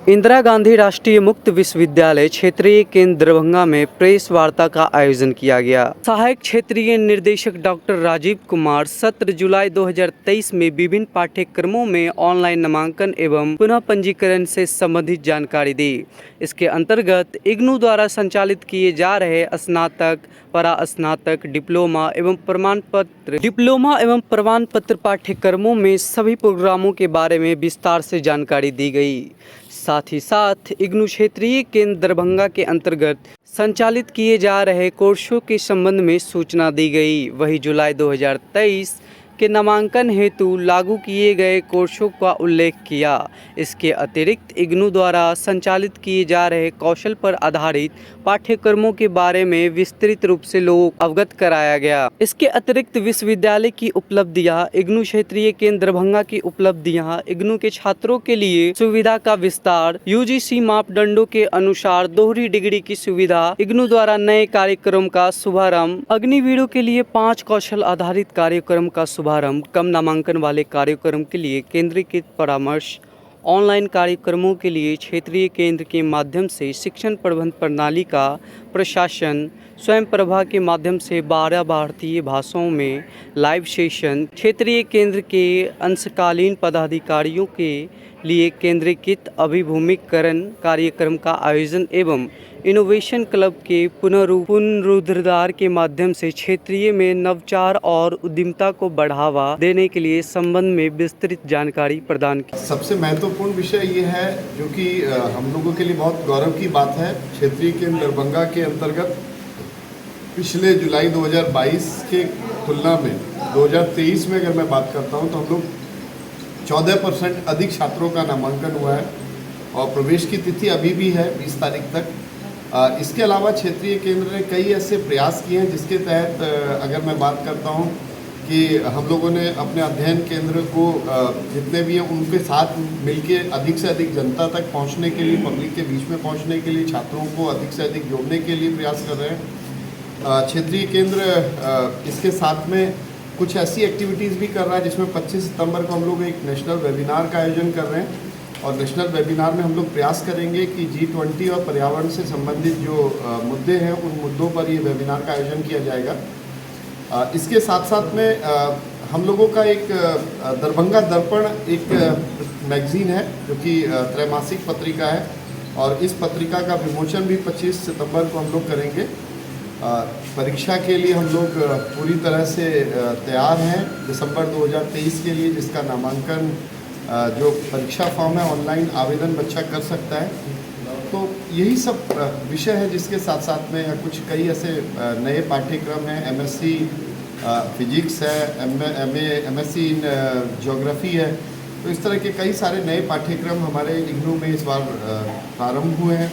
इंदिरा गांधी राष्ट्रीय मुक्त विश्वविद्यालय क्षेत्रीय केंद्र दरभंगा में प्रेस वार्ता का आयोजन किया गया। सहायक क्षेत्रीय निर्देशक डॉक्टर राजीव कुमार 17 जुलाई 2023 में विभिन्न पाठ्यक्रमों में ऑनलाइन नामांकन एवं पुनः पंजीकरण से संबंधित जानकारी दी। इसके अंतर्गत इग्नू द्वारा संचालित किए जा रहे स्नातक, परास्नातक, डिप्लोमा एवं प्रमाण पत्र पाठ्यक्रमों में सभी प्रोग्रामों के बारे में विस्तार से जानकारी दी गई। साथ ही साथ इग्नू क्षेत्रीय केंद्र दरभंगा के अंतर्गत संचालित किए जा रहे कोर्सों के संबंध में सूचना दी गई। वहीं जुलाई 2023 के नामांकन हेतु लागू किए गए कोर्सों का उल्लेख किया। इसके अतिरिक्त इग्नू द्वारा संचालित किए जा रहे कौशल पर आधारित पाठ्यक्रमों के बारे में विस्तृत रूप से लोगों को अवगत कराया गया। इसके अतिरिक्त विश्वविद्यालय की उपलब्धियां, इग्नू क्षेत्रीय केंद्र दरभंगा की उपलब्धियां, इग्नू के छात्रों के लिए सुविधा का विस्तार, यूजीसी मापदंडों के अनुसार दोहरी डिग्री की सुविधा, इग्नू द्वारा नए कार्यक्रम का शुभारंभ, अग्निवीरों के लिए 5 कौशल आधारित कार्यक्रम का शुभारंभ, कम नामांकन वाले कार्यक्रम के लिए केंद्रीकृत परामर्श, ऑनलाइन कार्यक्रमों के लिए क्षेत्रीय केंद्र के माध्यम से शिक्षण प्रबंध प्रणाली का प्रशासन, स्वयं प्रभा के माध्यम से 12 भारतीय भाषाओं में लाइव सेशन, क्षेत्रीय केंद्र के अंशकालीन पदाधिकारियों के लिए केंद्रीकृत अभिभूमिकरण कार्यक्रम का आयोजन एवं इनोवेशन क्लब के पुनरुद्धार के माध्यम से क्षेत्रीय में नवाचार और उद्यमिता को बढ़ावा देने के लिए संबंध में विस्तृत जानकारी प्रदान की। सबसे महत्वपूर्ण विषय ये है जो कि हम लोगों के लिए बहुत गौरव की बात है। क्षेत्रीय केंद्र दरभंगा के अंतर्गत पिछले जुलाई 2022 के तुलना में 2023 में अगर मैं बात करता हूँ तो हम लोग 14% अधिक छात्रों का नामांकन हुआ है और प्रवेश की तिथि अभी भी है 20 तारीख तक। इसके अलावा क्षेत्रीय केंद्र ने कई ऐसे प्रयास किए हैं जिसके तहत अगर मैं बात करता हूं कि हम लोगों ने अपने अध्ययन केंद्र को जितने भी हैं उनके साथ मिलके अधिक से अधिक जनता तक पहुंचने के लिए, पब्लिक के बीच में पहुंचने के लिए, छात्रों को अधिक से अधिक जोड़ने के लिए प्रयास कर रहे हैं। क्षेत्रीय केंद्र इसके साथ में कुछ ऐसी एक्टिविटीज़ भी कर रहा है जिसमें 25 सितंबर को हम लोग एक नेशनल वेबिनार का आयोजन कर रहे हैं और नेशनल वेबिनार में हम लोग प्रयास करेंगे कि G20 और पर्यावरण से संबंधित जो मुद्दे हैं उन मुद्दों पर ये वेबिनार का आयोजन किया जाएगा। इसके साथ साथ में हम लोगों का एक दरभंगा दर्पण एक मैगज़ीन है जो कि त्रैमासिक पत्रिका है और इस पत्रिका का विमोचन भी 25 सितंबर को हम लोग करेंगे। परीक्षा के लिए हम लोग पूरी तरह से तैयार हैं दिसंबर 2023 के लिए, जिसका नामांकन जो परीक्षा फॉर्म है ऑनलाइन आवेदन बच्चा कर सकता है। तो यही सब विषय है जिसके साथ साथ में कुछ कई ऐसे नए पाठ्यक्रम हैं। MSc फिजिक्स है, MSc इन ज्योग्राफी है। तो इस तरह के कई सारे नए पाठ्यक्रम हमारे इग्नू में इस बार प्रारंभ हुए हैं।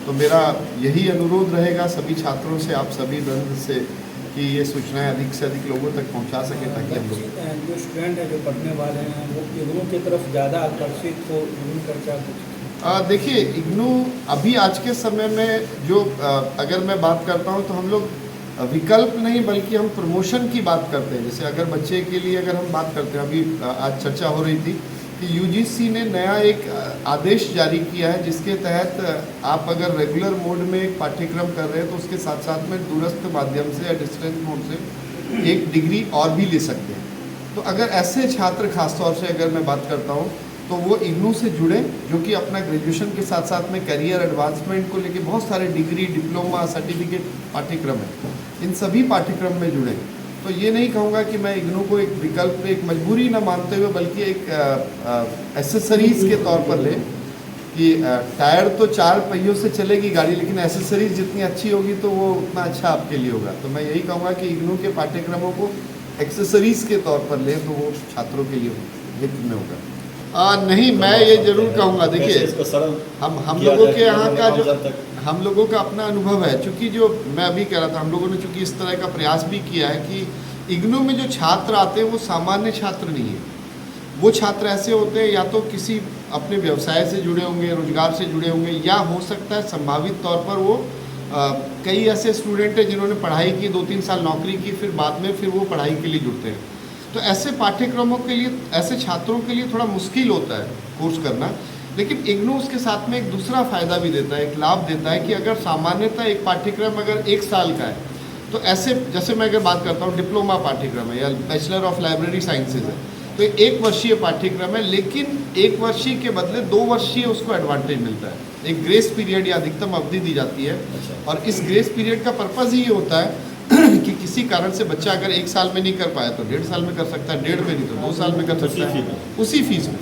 तो मेरा यही अनुरोध रहेगा सभी छात्रों से, आप सभी दल से, कि ये सूचनाएं अधिक से अधिक लोगों तक पहुंचा सकें ताकि हम लोग जो स्टूडेंट है जो पढ़ने वाले हैं वो इग्नू की तरफ ज़्यादा आकर्षित हो। इग्नू पर क्या कुछ देखिए, इग्नू अभी आज के समय में जो अगर मैं बात करता हूं तो हम लोग विकल्प नहीं बल्कि हम प्रमोशन की बात करते हैं। जैसे अगर बच्चे के लिए अगर हम बात करते हैं, अभी आज चर्चा हो रही थी कि यूजीसी ने नया एक आदेश जारी किया है जिसके तहत आप अगर रेगुलर मोड में एक पाठ्यक्रम कर रहे हैं तो उसके साथ साथ में दूरस्थ माध्यम से या डिस्टेंस मोड से एक डिग्री और भी ले सकते हैं। तो अगर ऐसे छात्र खासतौर से अगर मैं बात करता हूँ तो वो इग्नू से जुड़े, जो कि अपना ग्रेजुएशन के साथ साथ में करियर एडवांसमेंट को लेके बहुत सारे डिग्री, डिप्लोमा, सर्टिफिकेट पाठ्यक्रम है, इन सभी पाठ्यक्रम में जुड़े। तो ये नहीं कहूँगा कि मैं इग्नू को एक विकल्प, एक मजबूरी ना मानते हुए बल्कि एक एसेसरीज़ के तौर पर ले कि टायर तो 4 पहियों से चलेगी गाड़ी, लेकिन एसेसरीज जितनी अच्छी होगी तो वो उतना अच्छा आपके लिए होगा। तो मैं यही कहूँगा कि इग्नू के पाठ्यक्रमों को एक्सेसरीज़ के तौर पर लें तो वो छात्रों के लिए हित में होगा। नहीं, मैं ये जरूर कहूँगा, देखिए हम लोगों के यहाँ का जो हम लोगों का अपना अनुभव है, चूँकि जो मैं अभी कह रहा था, हम लोगों ने चूँकि इस तरह का प्रयास भी किया है कि इग्नू में जो छात्र आते हैं वो सामान्य छात्र नहीं है। वो छात्र ऐसे होते हैं या तो किसी अपने व्यवसाय से जुड़े होंगे, रोजगार से जुड़े होंगे, या हो सकता है संभावित तौर पर वो कई ऐसे स्टूडेंट हैं जिन्होंने पढ़ाई की, 2-3 साल नौकरी की, फिर बाद में फिर वो पढ़ाई के लिए जुड़ते हैं। तो ऐसे पाठ्यक्रमों के लिए, ऐसे छात्रों के लिए थोड़ा मुश्किल होता है कोर्स करना। लेकिन इग्नू उसके साथ में एक दूसरा फ़ायदा भी देता है, एक लाभ देता है कि अगर सामान्यतः एक पाठ्यक्रम अगर 1 साल का है, तो ऐसे जैसे मैं अगर बात करता हूँ डिप्लोमा पाठ्यक्रम है या बैचलर ऑफ लाइब्रेरी साइंसेज है, तो 1 वर्षीय पाठ्यक्रम है, लेकिन 1 वर्षीय के बदले 2 वर्षीय उसको एडवांटेज मिलता है। एक ग्रेस पीरियड या अधिकतम अवधि दी जाती है। और इस ग्रेस पीरियड का पर्पज़ ही ये होता है कि किसी कारण से बच्चा अगर 1 साल में नहीं कर पाया तो 1.5 साल में कर सकता है, 1.5 में नहीं तो 2 साल में कर सकता है, उसी फीस में।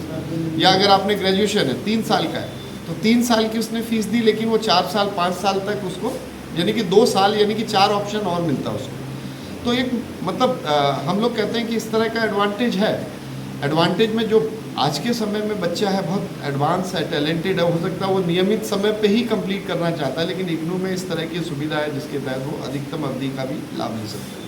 या अगर आपने ग्रेजुएशन है 3 साल का है, तो 3 साल की उसने फीस दी, लेकिन वो 4 साल 5 साल तक उसको, यानी कि 2 साल यानी कि 4 ऑप्शन और मिलता है उसको। तो एक मतलब हम लोग कहते हैं कि इस तरह का एडवांटेज है। एडवांटेज में जो आज के समय में बच्चा है बहुत एडवांस है, टैलेंटेड है, हो सकता है वो नियमित समय पे ही कंप्लीट करना चाहता है, लेकिन इग्नू में इस तरह की सुविधा है जिसके तहत वो अधिकतम अवधि का भी लाभ ले सकता है।